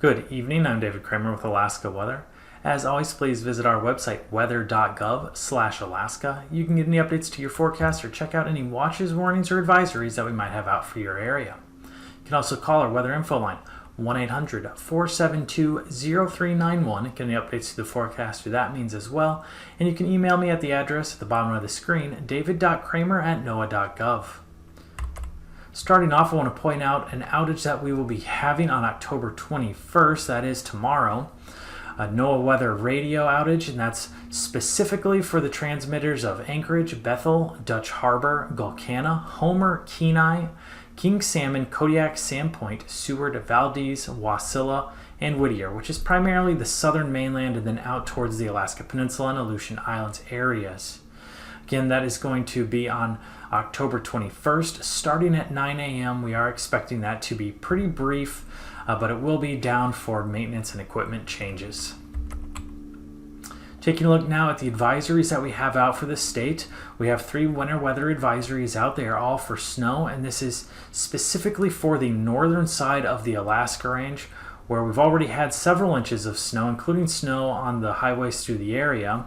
Good evening, I'm David Kramer with Alaska Weather. As always, please visit our website, weather.gov/Alaska. You can get any updates to your forecast or check out any watches, warnings, or advisories that we might have out for your area. You can also call our weather info line, 1-800-472-0391. Get any updates to the forecast through that means as well. And you can email me at the address at the bottom of the screen, david.kramer@noaa.gov. Starting off, I want to point out an outage that we will be having on October 21st, that is tomorrow. A NOAA weather radio outage, and that's specifically for the transmitters of Anchorage, Bethel, Dutch Harbor, Gulkana, Homer, Kenai, King Salmon, Kodiak, Sandpoint, Seward, Valdez, Wasilla, and Whittier, which is primarily the southern mainland and then out towards the Alaska Peninsula and Aleutian Islands areas. Again, that is going to be on October 21st, starting at 9 a.m. We are expecting that to be pretty brief, but it will be down for maintenance and equipment changes. Taking a look now at the advisories that we have out for the state, we have 3 winter weather advisories out. They are all for snow, and this is specifically for the northern side of the Alaska Range, where we've already had several inches of snow, including snow on the highways through the area.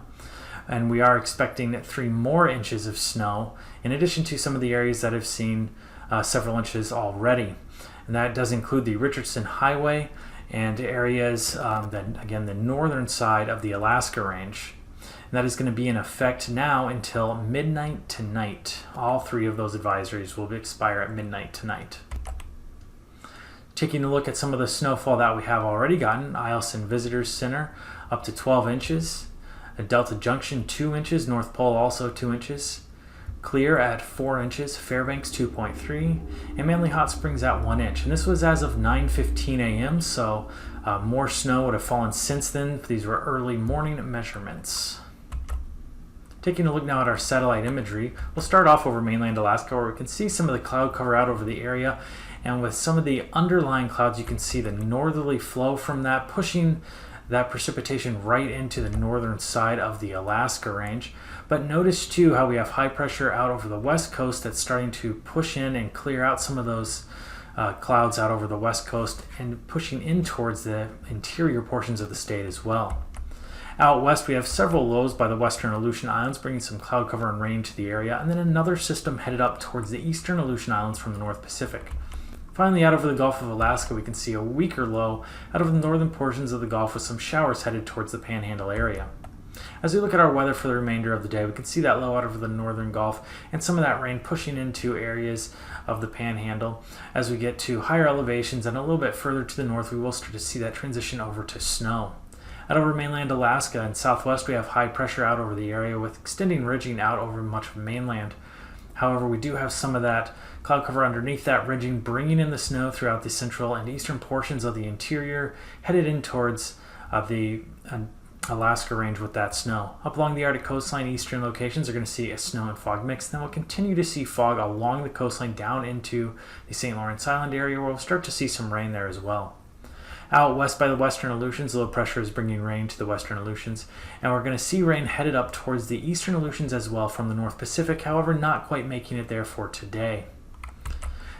And we are expecting 3 more inches of snow, in addition to some of the areas that have seen several inches already. And that does include the Richardson Highway and areas, again, the northern side of the Alaska Range. And that is going to be in effect now until midnight tonight. All 3 of those advisories will expire at midnight tonight. Taking a look at some of the snowfall that we have already gotten, Eielson Visitors Center up to 12 inches. Delta Junction 2 inches, North Pole also 2 inches, Clear at 4 inches, Fairbanks 2.3, and Manly Hot Springs at 1 inch. And this was as of 9:15 a.m., so more snow would have fallen since then. These were early morning measurements. Taking a look now at our satellite imagery, we'll start off over mainland Alaska, where we can see some of the cloud cover out over the area, and with some of the underlying clouds you can see the northerly flow from that pushing that precipitation right into the northern side of the Alaska Range. But notice too how we have high pressure out over the west coast that's starting to push in and clear out some of those clouds out over the west coast and pushing in towards the interior portions of the state as well. Out west we have several lows by the western Aleutian Islands bringing some cloud cover and rain to the area, and then another system headed up towards the eastern Aleutian Islands from the North Pacific. Finally, out over the Gulf of Alaska, we can see a weaker low out of the northern portions of the Gulf with some showers headed towards the Panhandle area. As we look at our weather for the remainder of the day, we can see that low out over the northern Gulf and some of that rain pushing into areas of the Panhandle. As we get to higher elevations and a little bit further to the north, we will start to see that transition over to snow. Out over mainland Alaska and southwest, we have high pressure out over the area with extending ridging out over much of mainland. However, we do have some of that cloud cover underneath that ridging, bringing in the snow throughout the central and eastern portions of the interior, headed in towards the Alaska Range with that snow. Up along the Arctic coastline, eastern locations are going to see a snow and fog mix. Then we'll continue to see fog along the coastline down into the St. Lawrence Island area, where we'll start to see some rain there as well. Out west by the western Aleutians, low pressure is bringing rain to the western Aleutians, and we're going to see rain headed up towards the eastern Aleutians as well from the North Pacific, however not quite making it there for today.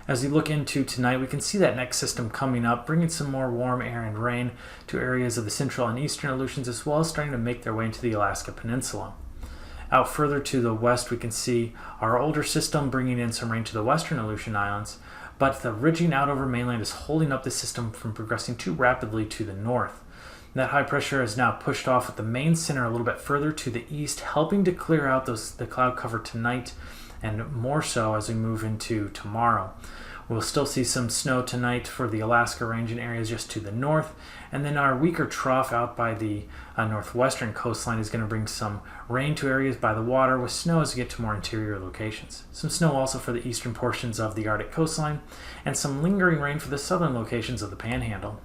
As we look into tonight, we can see that next system coming up, bringing some more warm air and rain to areas of the central and eastern Aleutians, as well as starting to make their way into the Alaska Peninsula. Out further to the west, we can see our older system bringing in some rain to the western Aleutian Islands, but the ridging out over mainland is holding up the system from progressing too rapidly to the north. That high pressure is now pushed off at the main center a little bit further to the east, helping to clear out the cloud cover tonight, and more so as we move into tomorrow. We'll still see some snow tonight for the Alaska Range in areas just to the north, and then our weaker trough out by the northwestern coastline is going to bring some rain to areas by the water with snow as we get to more interior locations. Some snow also for the eastern portions of the Arctic coastline, and some lingering rain for the southern locations of the Panhandle.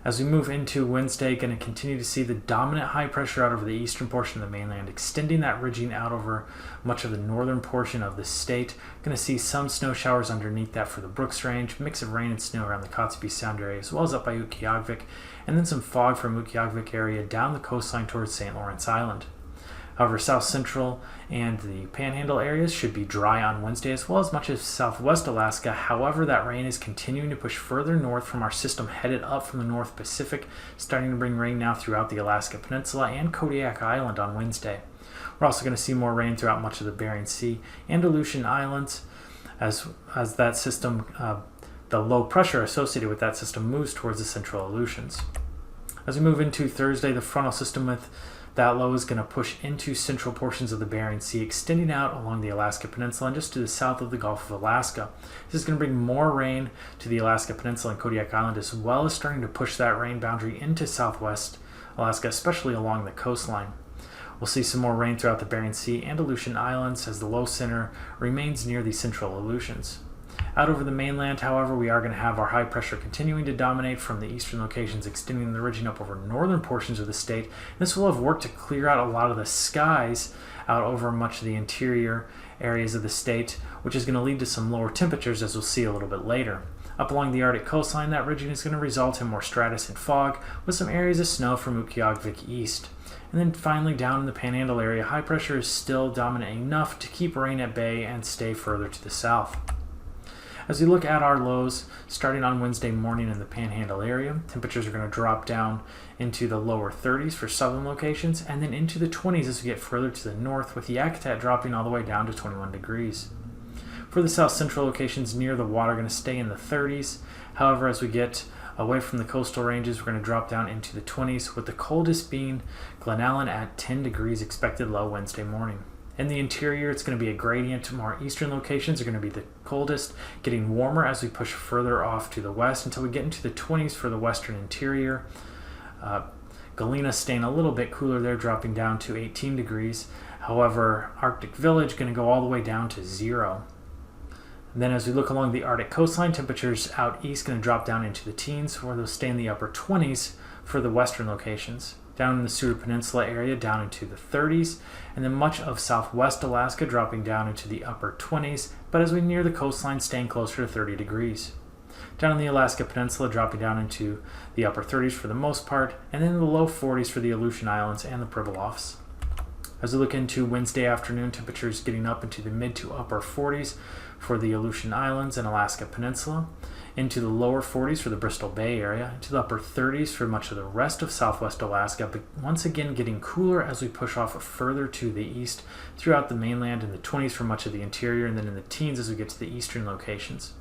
As we move into Wednesday, going to continue to see the dominant high pressure out over the eastern portion of the mainland, extending that ridging out over much of the northern portion of the state. Going to see some snow showers underneath that for the Brooks Range, mix of rain and snow around the Kotzebue Sound area, as well as up by UAFTV, and then some fog from UAFTV area down the coastline towards St. Lawrence Island. However, south central and the panhandle areas should be dry on Wednesday, as well as much of southwest Alaska. However, that rain is continuing to push further north from our system headed up from the North Pacific, starting to bring rain now throughout the Alaska Peninsula and Kodiak Island on Wednesday. We're also going to see more rain throughout much of the Bering Sea and Aleutian Islands as that system, the low pressure associated with that system moves towards the central Aleutians. As we move into Thursday, the frontal system with that low is going to push into central portions of the Bering Sea, extending out along the Alaska Peninsula and just to the south of the Gulf of Alaska. This is going to bring more rain to the Alaska Peninsula and Kodiak Island, as well as starting to push that rain boundary into southwest Alaska, especially along the coastline. We'll see some more rain throughout the Bering Sea and Aleutian Islands as the low center remains near the central Aleutians. Out over the mainland, however, we are going to have our high pressure continuing to dominate from the eastern locations, extending the ridging up over northern portions of the state. This will have worked to clear out a lot of the skies out over much of the interior areas of the state, which is going to lead to some lower temperatures, as we'll see a little bit later. Up along the Arctic coastline, that ridging is going to result in more stratus and fog, with some areas of snow from Utqiagvik east. And then finally, down in the Panhandle area, high pressure is still dominant enough to keep rain at bay and stay further to the south. As we look at our lows, starting on Wednesday morning in the Panhandle area, temperatures are going to drop down into the lower 30s for southern locations, and then into the 20s as we get further to the north, with Yakutat dropping all the way down to 21 degrees. For the south central locations near the water, going to stay in the 30s. However, as we get away from the coastal ranges, we're going to drop down into the 20s, with the coldest being Glen Allen at 10 degrees expected low Wednesday morning. In the interior, it's going to be a gradient. More eastern locations are going to be the coldest, getting warmer as we push further off to the west until we get into the 20s for the western interior. Galena staying a little bit cooler there, dropping down to 18 degrees. However, Arctic Village going to go all the way down to 0. And then as we look along the Arctic coastline, temperatures out east going to drop down into the teens, where they'll stay in the upper 20s for the western locations. Down in the Seward Peninsula area, down into the 30s, and then much of southwest Alaska dropping down into the upper 20s, but as we near the coastline, staying closer to 30 degrees. Down in the Alaska Peninsula, dropping down into the upper 30s for the most part, and then the low 40s for the Aleutian Islands and the Pribilofs. As we look into Wednesday afternoon, temperatures getting up into the mid to upper 40s for the Aleutian Islands and Alaska Peninsula, into the lower 40s for the Bristol Bay area, into the upper 30s for much of the rest of southwest Alaska, but once again getting cooler as we push off further to the east throughout the mainland, in the 20s for much of the interior, and then in the teens as we get to the eastern locations.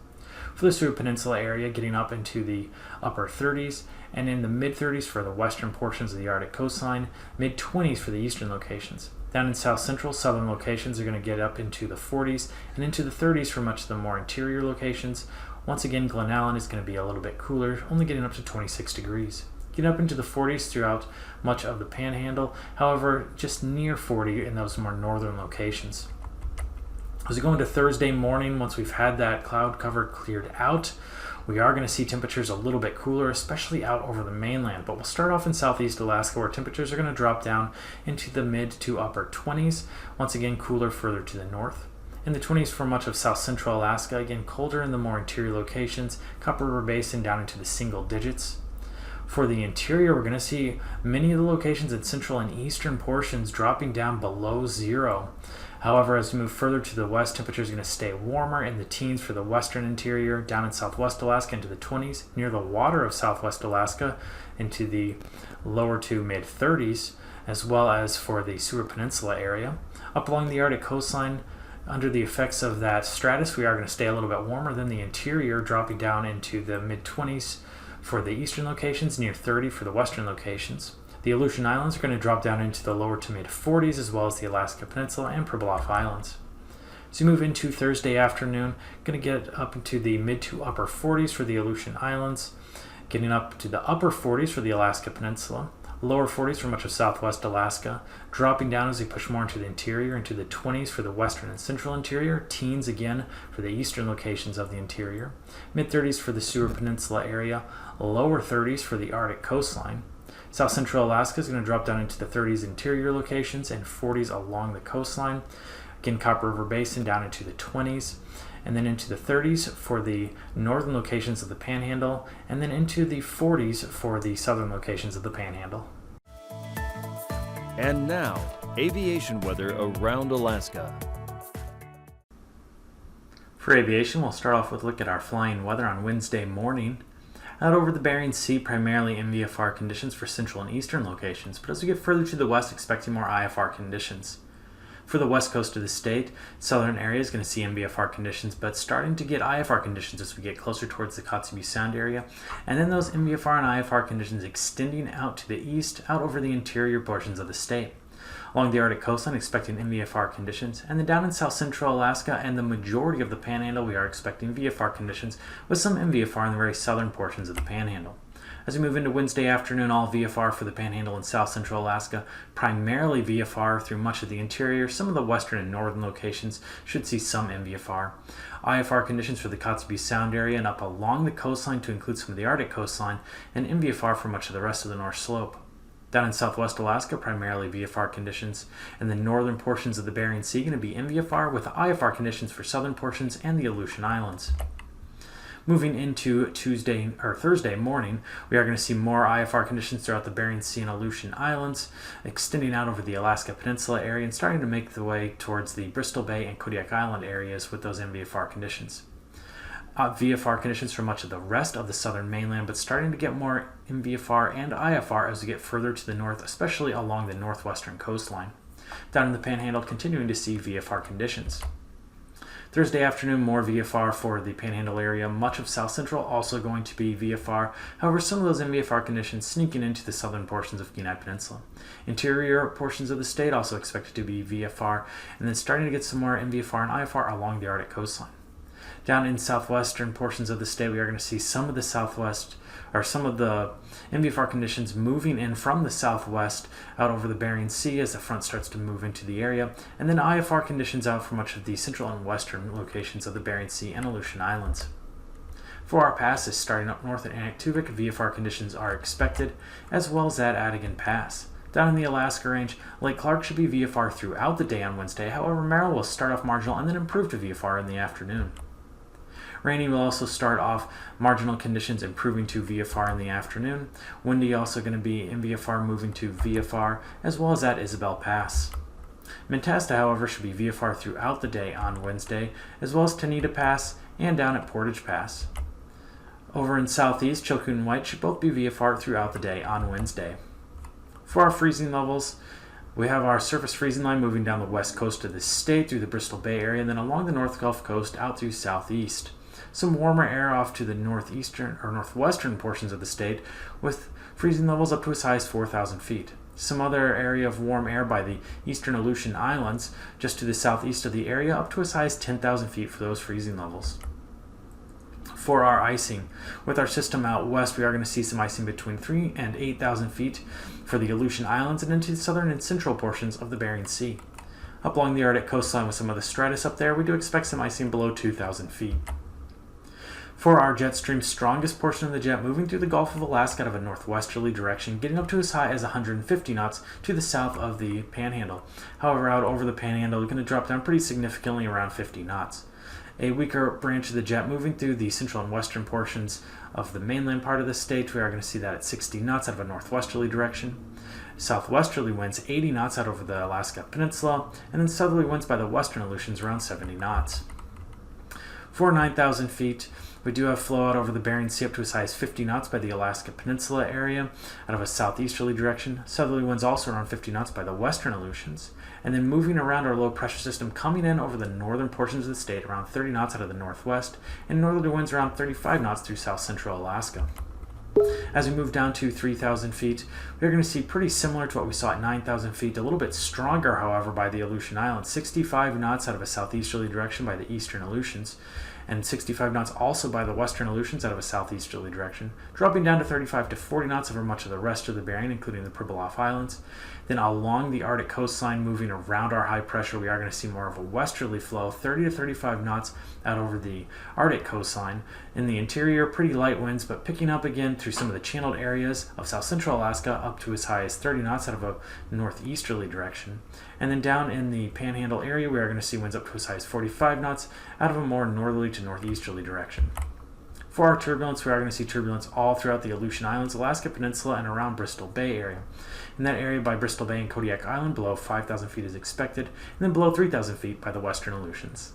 For the Seward Peninsula area, getting up into the upper 30s, and in the mid-30s for the western portions of the Arctic coastline, mid-20s for the eastern locations. Down in south central, southern locations are going to get up into the 40s and into the 30s for much of the more interior locations. Once again, Glen Allen is going to be a little bit cooler, only getting up to 26 degrees. Getting up into the 40s throughout much of the Panhandle, however, just near 40 in those more northern locations. As we go into Thursday morning, once we've had that cloud cover cleared out, we are going to see temperatures a little bit cooler, especially out over the mainland. But we'll start off in southeast Alaska, where temperatures are going to drop down into the mid to upper 20s. Once again, cooler further to the north. In the 20s for much of south central Alaska, again colder in the more interior locations, Copper River Basin down into the single digits. For the interior, we're going to see many of the locations in central and eastern portions dropping down below 0. However, as we move further to the west, temperatures are going to stay warmer in the teens for the western interior, down in southwest Alaska into the 20s, near the water of southwest Alaska into the lower to mid 30s, as well as for the Seward Peninsula area. Up along the Arctic coastline, under the effects of that stratus, we are going to stay a little bit warmer than the interior, dropping down into the mid-20s for the eastern locations, near 30 for the western locations. The Aleutian Islands are going to drop down into the lower to mid-40s, as well as the Alaska Peninsula and Pribilof Islands. As you move into Thursday afternoon, going to get up into the mid to upper 40s for the Aleutian Islands, getting up to the upper 40s for the Alaska Peninsula, lower 40s for much of southwest Alaska, dropping down as we push more into the interior, into the 20s for the western and central interior, teens again for the eastern locations of the interior, mid-30s for the Seward Peninsula area, lower 30s for the Arctic coastline. South central Alaska is going to drop down into the 30s interior locations and 40s along the coastline. Again, Copper River Basin down into the 20s, and then into the 30s for the northern locations of the Panhandle, and then into the 40s for the southern locations of the Panhandle. And now, Aviation weather around Alaska. For aviation, we'll start off with a look at our flying weather on Wednesday morning. Out over the Bering Sea, primarily in VFR conditions for central and eastern locations, but as we get further to the west, expecting more IFR conditions. For the west coast of the state, southern area is going to see MVFR conditions, but starting to get IFR conditions as we get closer towards the Kotzebue Sound area, and then those MVFR and IFR conditions extending out to the east, out over the interior portions of the state. Along the Arctic coastline, expecting MVFR conditions, and then down in south central Alaska and the majority of the Panhandle, we are expecting VFR conditions with some MVFR in the very southern portions of the Panhandle. As we move into Wednesday afternoon, all VFR for the Panhandle and south central Alaska, primarily VFR through much of the interior. Some of the western and northern locations should see some MVFR. IFR conditions for the Kotzebue Sound area and up along the coastline to include some of the Arctic coastline, and MVFR for much of the rest of the North Slope. Down in southwest Alaska, primarily VFR conditions, and the northern portions of the Bering Sea going to be MVFR with IFR conditions for southern portions and the Aleutian Islands. Moving into Thursday morning, we are going to see more IFR conditions throughout the Bering Sea and Aleutian Islands, extending out over the Alaska Peninsula area and starting to make the way towards the Bristol Bay and Kodiak Island areas with those MVFR conditions. VFR conditions for much of the rest of the southern mainland, but starting to get more MVFR and IFR as we get further to the north, especially along the northwestern coastline. Down in the Panhandle, continuing to see VFR conditions. Thursday afternoon, more VFR for the Panhandle area. Much of South Central also going to be VFR. However, some of those MVFR conditions sneaking into the southern portions of Kenai Peninsula. Interior portions of the state also expected to be VFR, and then starting to get some more MVFR and IFR along the Arctic coastline. Down in southwestern portions of the state, we are going to see some of the MVFR conditions moving in from the southwest out over the Bering Sea as the front starts to move into the area, and then IFR conditions out for much of the central and western locations of the Bering Sea and Aleutian Islands. For our passes starting up north at Anaktuvuk, VFR conditions are expected, as well as at Adigan Pass. Down in the Alaska Range, Lake Clark should be VFR throughout the day on Wednesday. However, Merrill will start off marginal and then improve to VFR in the afternoon. Rainy will also start off marginal conditions, improving to VFR in the afternoon. Windy also going to be in VFR, moving to VFR, as well as at Isabel Pass. Mentasta, however, should be VFR throughout the day on Wednesday, as well as Tanita Pass and down at Portage Pass. Over in southeast, Chilkoot and White should both be VFR throughout the day on Wednesday. For our freezing levels, we have our surface freezing line moving down the west coast of the state through the Bristol Bay area and then along the North Gulf Coast out through southeast. Some warmer air off to the northeastern or northwestern portions of the state with freezing levels up to as high as 4,000 feet. Some other area of warm air by the eastern Aleutian Islands just to the southeast of the area up to as high as 10,000 feet for those freezing levels. For our icing, with our system out west, we are going to see some icing between 3,000 and 8,000 feet for the Aleutian Islands and into the southern and central portions of the Bering Sea. Up along the Arctic coastline with some of the stratus up there, we do expect some icing below 2,000 feet. For our jet stream, strongest portion of the jet moving through the Gulf of Alaska out of a northwesterly direction, getting up to as high as 150 knots to the south of the Panhandle. However, out over the Panhandle, we're going to drop down pretty significantly around 50 knots. A weaker branch of the jet moving through the central and western portions of the mainland part of the state, we are going to see that at 60 knots out of a northwesterly direction. Southwesterly winds 80 knots out over the Alaska Peninsula, and then southerly winds by the western Aleutians around 70 knots. For 9,000 feet, we do have flow out over the Bering Sea up to as high as 50 knots by the Alaska Peninsula area out of a southeasterly direction. Southerly winds also around 50 knots by the western Aleutians. And then moving around our low pressure system coming in over the northern portions of the state around 30 knots out of the northwest, and northerly winds around 35 knots through south central Alaska. As we move down to 3,000 feet, we're going to see pretty similar to what we saw at 9,000 feet, a little bit stronger, however, by the Aleutian Islands, 65 knots out of a southeasterly direction by the eastern Aleutians, and 65 knots also by the western Aleutians out of a southeasterly direction, dropping down to 35 to 40 knots over much of the rest of the Bering, including the Pribilof Islands. Then along the Arctic coastline, moving around our high pressure, we are going to see more of a westerly flow, 30 to 35 knots out over the Arctic coastline. In the interior, pretty light winds, but picking up again through some of the channeled areas of south central Alaska up to as high as 30 knots out of a northeasterly direction. And then down in the Panhandle area, we are going to see winds up to as high as 45 knots out of a more northerly to northeasterly direction. For our turbulence, we are going to see turbulence all throughout the Aleutian Islands, Alaska Peninsula, and around Bristol Bay area. In that area by Bristol Bay and Kodiak Island, below 5,000 feet is expected, and then below 3,000 feet by the western Aleutians.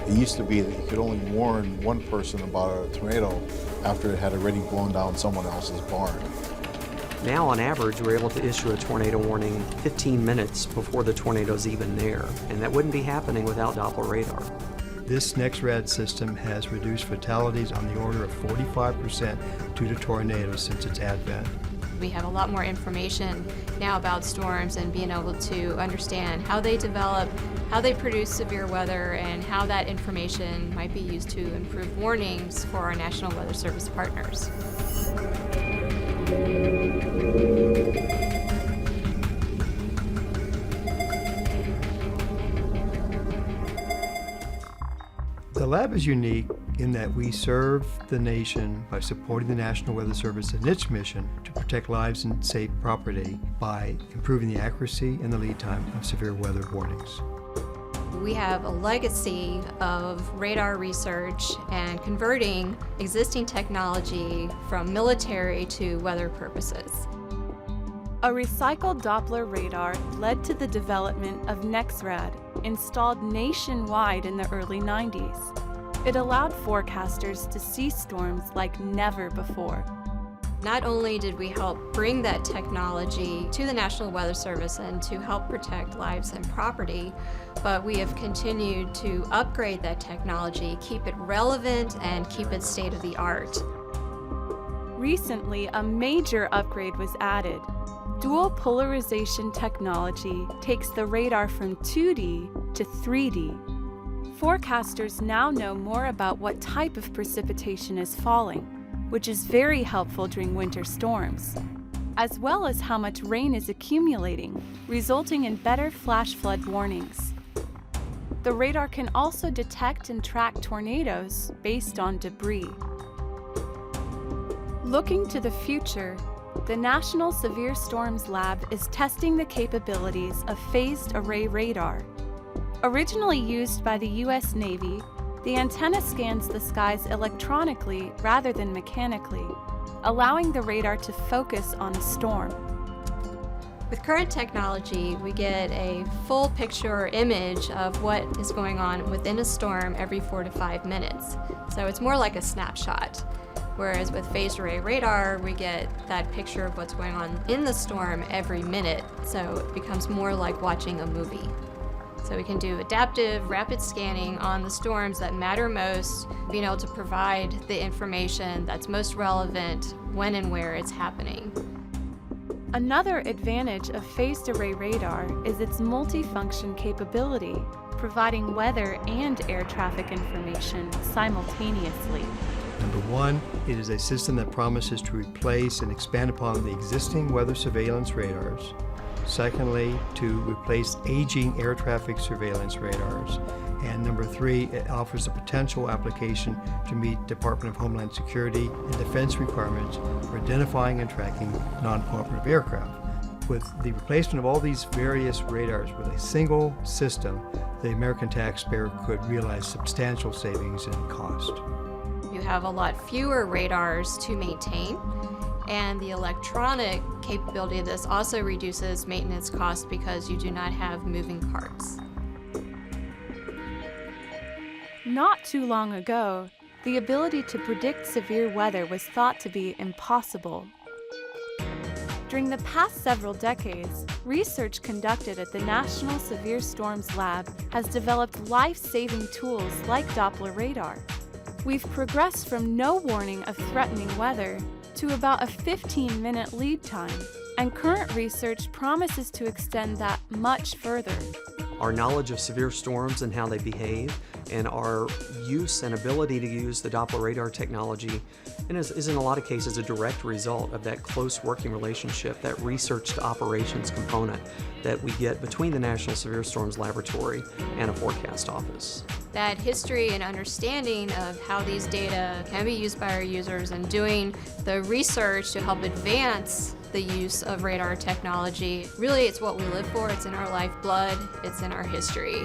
It used to be that you could only warn one person about a tornado after it had already blown down someone else's barn. Now, on average, we're able to issue a tornado warning 15 minutes before the tornado's even there, and that wouldn't be happening without Doppler radar. This NexRad system has reduced fatalities on the order of 45% due to tornadoes since its advent. We have a lot more information now about storms and being able to understand how they develop, how they produce severe weather, and how that information might be used to improve warnings for our National Weather Service partners. The lab is unique in that we serve the nation by supporting the National Weather Service in its mission to protect lives and safe property by improving the accuracy and the lead time of severe weather warnings. We have a legacy of radar research and converting existing technology from military to weather purposes. A recycled Doppler radar led to the development of NexRad, installed nationwide in the early 90s. It allowed forecasters to see storms like never before. Not only did we help bring that technology to the National Weather Service and to help protect lives and property, but we have continued to upgrade that technology, keep it relevant, and keep it state-of-the-art. Recently, a major upgrade was added. Dual polarization technology takes the radar from 2D to 3D. Forecasters now know more about what type of precipitation is falling, which is very helpful during winter storms, as well as how much rain is accumulating, resulting in better flash flood warnings. The radar can also detect and track tornadoes based on debris. Looking to the future, the National Severe Storms Lab is testing the capabilities of phased array radar. Originally used by the U.S. Navy, the antenna scans the skies electronically rather than mechanically, allowing the radar to focus on a storm. With current technology, we get a full picture or image of what is going on within a storm every 4 to 5 minutes. So it's more like a snapshot. Whereas with phased array radar, we get that picture of what's going on in the storm every minute. So it becomes more like watching a movie. So we can do adaptive, rapid scanning on the storms that matter most, being able to provide the information that's most relevant when and where it's happening. Another advantage of phased array radar is its multifunction capability, providing weather and air traffic information simultaneously. Number one, it is a system that promises to replace and expand upon the existing weather surveillance radars. Secondly, to replace aging air traffic surveillance radars. And number three, it offers a potential application to meet Department of Homeland Security and defense requirements for identifying and tracking non-cooperative aircraft. With the replacement of all these various radars with a single system, the American taxpayer could realize substantial savings in cost. You have a lot fewer radars to maintain, and the electronic capability of this also reduces maintenance costs because you do not have moving parts. Not too long ago, the ability to predict severe weather was thought to be impossible. During the past several decades, research conducted at the National Severe Storms Lab has developed life-saving tools like Doppler radar. We've progressed from no warning of threatening weather to about a 15-minute lead time, and current research promises to extend that much further. Our knowledge of severe storms and how they behave, and our use and ability to use the Doppler radar technology is in a lot of cases a direct result of that close working relationship, that research to operations component that we get between the National Severe Storms Laboratory and a forecast office. that history and understanding of how these data can be used by our users and doing the research to help advance the use of radar technology. Really, it's what we live for. It's in our lifeblood. It's in our history.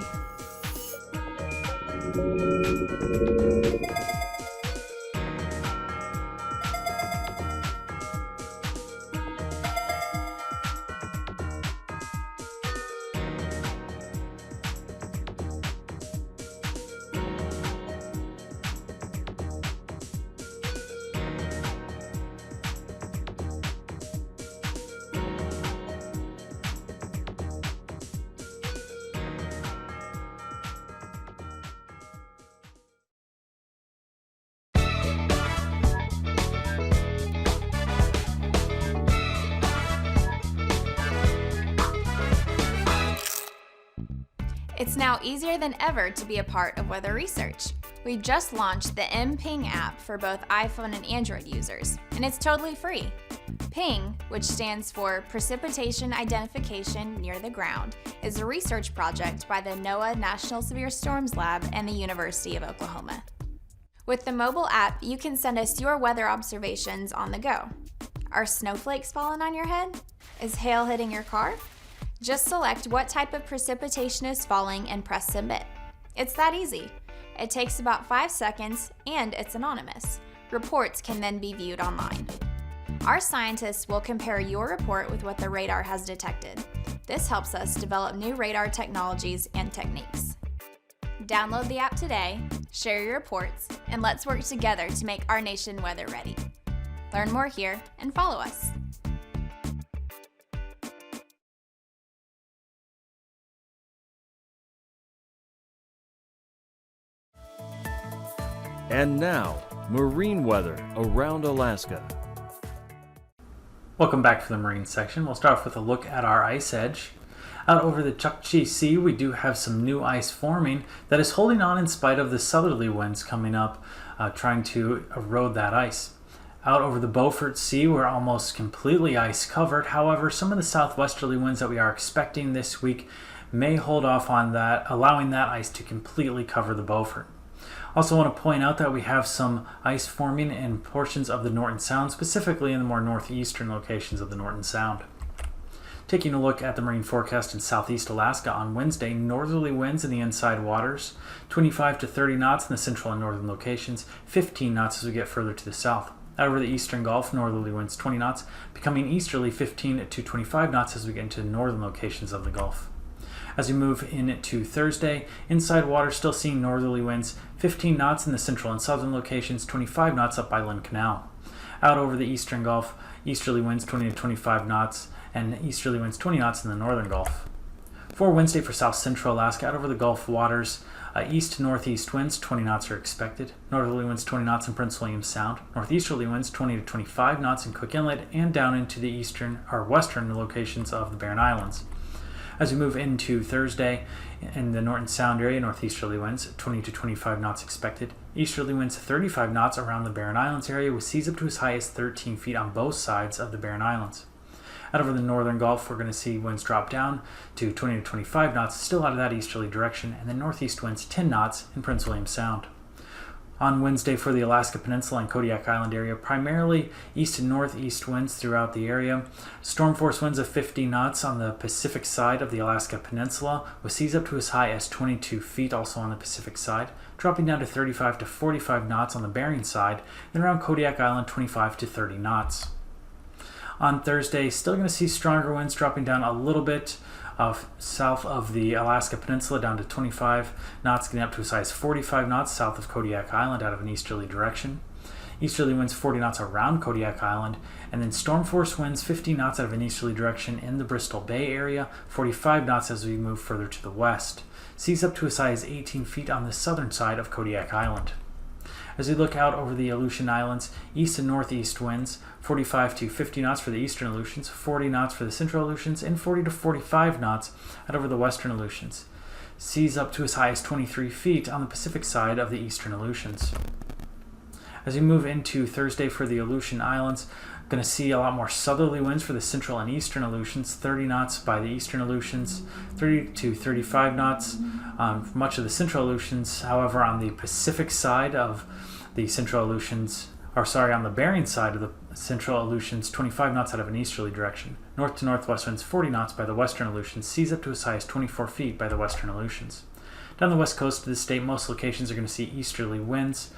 It's now easier than ever to be a part of weather research. We just launched the MPing app for both iPhone and Android users, and it's totally free. PING, which stands for Precipitation Identification Near the Ground, is a research project by the NOAA National Severe Storms Lab and the University of Oklahoma. With the mobile app, you can send us your weather observations on the go. Are snowflakes falling on your head? Is hail hitting your car? Just select what type of precipitation is falling and press submit. It's that easy. It takes about 5 seconds and it's anonymous. Reports can then be viewed online. Our scientists will compare your report with what the radar has detected. This helps us develop new radar technologies and techniques. Download the app today, share your reports, and let's work together to make our nation weather ready. Learn more here and follow us. And now, marine weather around Alaska. Welcome back to the marine section. We'll start off with a look at our ice edge. Out over the Chukchi Sea, we do have some new ice forming that is holding on in spite of the southerly winds coming up, trying to erode that ice. Out over the Beaufort Sea, we're almost completely ice covered. However, some of the southwesterly winds that we are expecting this week may hold off on that, allowing that ice to completely cover the Beaufort. Also want to point out that we have some ice forming in portions of the Norton Sound, specifically in the more northeastern locations of the Norton Sound. Taking a look at the marine forecast in southeast Alaska on Wednesday, northerly winds in the inside waters, 25 to 30 knots in the central and northern locations, 15 knots as we get further to the south. Out over the eastern Gulf, northerly winds 20 knots, becoming easterly 15 to 25 knots as we get into the northern locations of the Gulf. As we move into Thursday, inside water still seeing northerly winds, 15 knots in the central and southern locations, 25 knots up by Lynn Canal. Out over the eastern Gulf, easterly winds 20 to 25 knots, and easterly winds 20 knots in the northern Gulf. For Wednesday for south central Alaska, out over the Gulf waters, east to northeast winds 20 knots are expected, northerly winds 20 knots in Prince William Sound, northeasterly winds 20 to 25 knots in Cook Inlet, and down into the eastern or western locations of the Barren Islands. As we move into Thursday, in the Norton Sound area, northeasterly winds 20 to 25 knots expected. Easterly winds 35 knots around the Barren Islands area, with seas up to as high as 13 feet on both sides of the Barren Islands. Out over the northern Gulf, we're going to see winds drop down to 20 to 25 knots, still out of that easterly direction, and then northeast winds 10 knots in Prince William Sound. On Wednesday for the Alaska Peninsula and Kodiak Island area, primarily east and northeast winds throughout the area. Storm force winds of 50 knots on the Pacific side of the Alaska Peninsula, with seas up to as high as 22 feet also on the Pacific side, dropping down to 35 to 45 knots on the Bering side, and around Kodiak Island 25 to 30 knots. On Thursday, still going to see stronger winds dropping down a little bit south of the Alaska Peninsula down to 25 knots, getting up to as high as 45 knots south of Kodiak Island out of an easterly direction. Easterly winds 40 knots around Kodiak Island, and then storm force winds 50 knots out of an easterly direction in the Bristol Bay area, 45 knots as we move further to the west. Seas up to as high as 18 feet on the southern side of Kodiak Island. As we look out over the Aleutian Islands, east and northeast winds, 45 to 50 knots for the eastern Aleutians, 40 knots for the central Aleutians, and 40 to 45 knots out over the western Aleutians. Seas up to as high as 23 feet on the Pacific side of the eastern Aleutians. As we move into Thursday for the Aleutian Islands, Going to see a lot more southerly winds for the central and eastern Aleutians, 30 knots by the eastern Aleutians, 30 to 35 knots much of the central Aleutians. However, on the Pacific side of the central Aleutians, on the Bering side of the central Aleutians, 25 knots out of an easterly direction. North to northwest winds, 40 knots by the western Aleutians, seas up to as high as 24 feet by the western Aleutians. Down the west coast of the state, most locations are going to see easterly winds.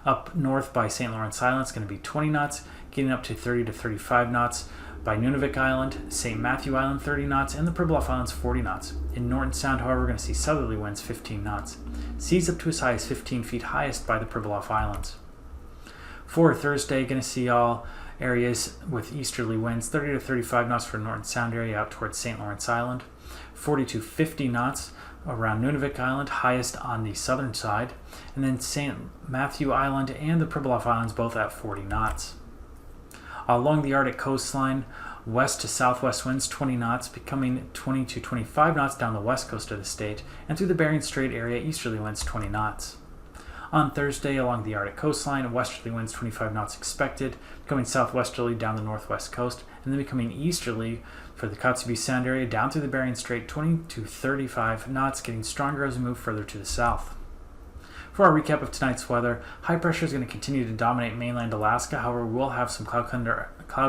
Up north by St. Lawrence Island, it's going to be 20 knots, getting up to 30 to 35 knots. By Nunavik Island, St. Matthew Island, 30 knots, and the Pribilof Islands, 40 knots. In Norton Sound, however, we're going to see southerly winds, 15 knots. Seas up to as high as 15 feet, highest by the Pribilof Islands. For Thursday, going to see all areas with easterly winds, 30 to 35 knots for Norton Sound area out towards St. Lawrence Island, 40 to 50 knots around Nunavik Island, highest on the southern side, and then St. Matthew Island and the Pribilof Islands both at 40 knots. Along the Arctic coastline, west to southwest winds 20 knots, becoming 20 to 25 knots down the west coast of the state, and through the Bering Strait area, easterly winds 20 knots. On Thursday, along the Arctic coastline, westerly winds 25 knots expected, becoming southwesterly down the northwest coast, and then becoming easterly for the Kotzebue Sound area down through the Bering Strait, 20 to 35 knots, getting stronger as we move further to the south. For our recap of tonight's weather, high pressure is going to continue to dominate mainland Alaska. However, we will have some cloud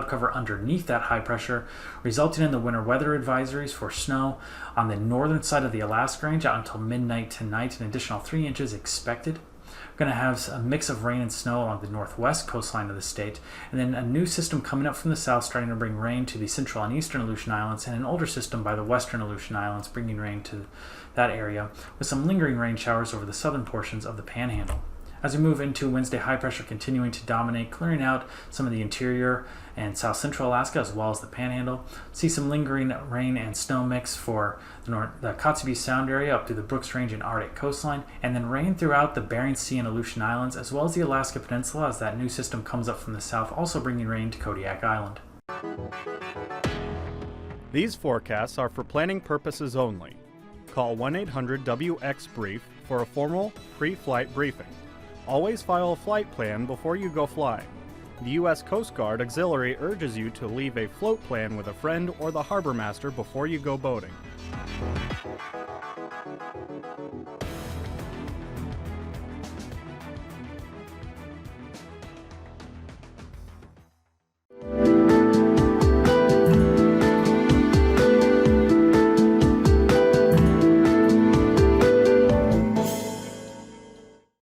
cover underneath that high pressure, resulting in the winter weather advisories for snow on the northern side of the Alaska Range out until midnight tonight. An additional 3 inches expected. We're going to have a mix of rain and snow along the northwest coastline of the state, and then a new system coming up from the south starting to bring rain to the central and eastern Aleutian Islands, and an older system by the western Aleutian Islands bringing rain to that area, with some lingering rain showers over the southern portions of the Panhandle. As we move into Wednesday, high pressure continuing to dominate, clearing out some of the interior and south central Alaska as well as the Panhandle. See some lingering rain and snow mix for the Kotzebue Sound area up through the Brooks Range and Arctic coastline, and then rain throughout the Bering Sea and Aleutian Islands as well as the Alaska Peninsula as that new system comes up from the south, also bringing rain to Kodiak Island. These forecasts are for planning purposes only. Call 1-800-WX-BRIEF for a formal pre-flight briefing. Always file a flight plan before you go flying. The U.S. Coast Guard Auxiliary urges you to leave a float plan with a friend or the harbor master before you go boating.